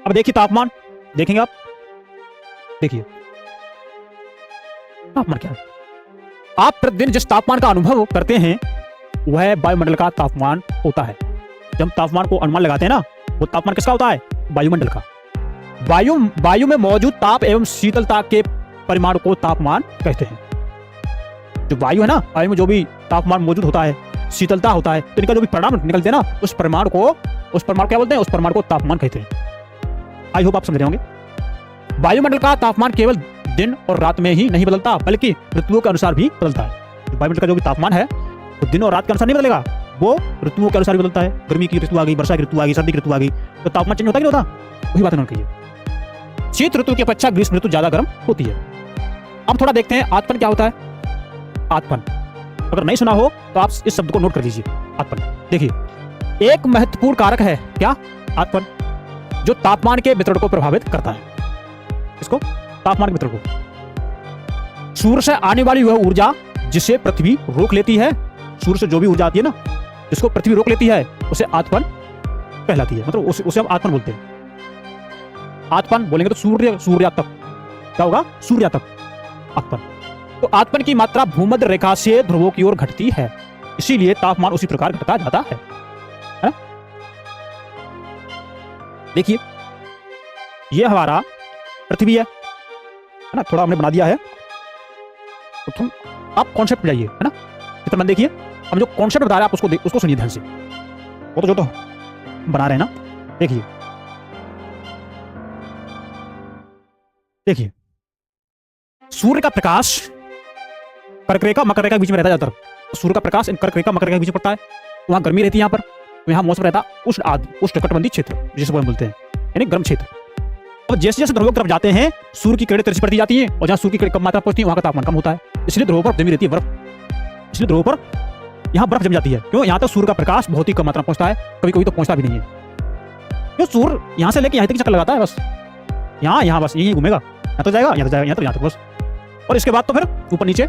अब देखिए तापमान, देखेंगे आप, देखिए तापमान क्या है। आप प्रतिदिन जिस तापमान का अनुभव करते हैं वह वायुमंडल का तापमान होता है। जब हम तापमान को अनुमान लगाते हैं ना, वो तापमान किसका होता है? वायुमंडल का। वायु में मौजूद ताप एवं शीतलता के परिमाण को तापमान कहते हैं। जो वायु है ना, वायु में जो भी तापमान मौजूद होता है, शीतलता होता है, तो इनका जो भी परिणाम निकलते हैं ना, उस परिमाण क्या बोलते हैं? उस परिमाण को तापमान कहते हैं। आई होप आप समझ रहे होंगे। वायुमंडल का तापमान केवल दिन और रात में ही नहीं बदलता, बल्कि ऋतुओं के अनुसार भी बदलता है। वायुमंडल का जो भी तापमान है वो दिन और रात के अनुसार नहीं बदलेगा, वो ऋतुओं के अनुसार भी बदलता है। गर्मी की ऋतु आ गई, वर्षा की ऋतु आ गई, सर्दी की ऋतु आ गई, तो तापमान चेंज होता है कि नहीं होता? वही बात उन्होंने कही है। शीत ऋतु की अपेक्षा ग्रीष्म ऋतु ज्यादा गर्म होती है। अब थोड़ा देखते हैं आतपन क्या होता है। आतपन अगर नहीं सुना हो तो आप इस शब्द को नोट कर लीजिए। आतपन देखिए एक महत्वपूर्ण कारक है। क्या? आतपन, जो तापमान के वितरण को प्रभावित करता है। इसको तापमान के वितरण को, सूर्य से आने वाली वह ऊर्जा जिसे पृथ्वी रोक लेती है, सूर्य से जो भी ऊर्जा आती है ना, जिसको पृथ्वी रोक लेती है, उसे आतपन कहलाती है। मतलब उसे हम आतपन बोलते हैं। आतपन बोलेंगे तो सूर्य तक क्या होगा? सूर्य तक आतपन। तो आतपन की मात्रा भूमध्य रेखा से ध्रुवों की ओर घटती है, इसीलिए तापमान उसी प्रकार घटता जाता है। देखिए ये हमारा पृथ्वी है ना, थोड़ा हमने बना दिया है। तो तुम आप कॉन्सेप्ट जाइए, है ना, चित्रमन देखिए। हम जो कॉन्सेप्ट बता रहे हैं आप उसको सुनिए ध्यान से। वो तो जो तो बना रहे हैं ना, देखिए देखिए सूर्य का प्रकाश कर्क रेखा मकर रेखा के बीच में रहता है ज्यादातर। सूर्य का प्रकाश इन कर्क रेखा मकर रेखा के बीच में पड़ता है, वहां गर्मी रहती है। यहाँ पर तो यहाँ मौसम रहता है उष्णकटिबंधीय क्षेत्र, जिसे हम बोलते हैं, यानी गर्म क्षेत्र। अब जैसे जैसे ध्रुवों की तरफ जाते हैं सूर्य की किरणें तिरछी पड़ती जाती हैं, और जहाँ सूर्य की किरणें कम मात्रा पहुंचती है वहां का तापमान कम होता है। इसलिए ध्रुवों पर जमी रहती है बर्फ। इसलिए ध्रुवों पर यहाँ बर्फ जम जाती है। क्यों? यहाँ तक सूर्य का प्रकाश बहुत ही कम मात्रा में पहुंचता है, कभी कभी तो पहुंचता भी नहीं है। क्यों? सूर्य यहाँ से लेके यहाँ तक चक्कर लगाता है, बस यहाँ बस यही घूमेगा, यहाँ तो जाएगा, यहाँ तो जाएगा, यहाँ तो यहाँ तक बस। और इसके बाद तो फिर ऊपर नीचे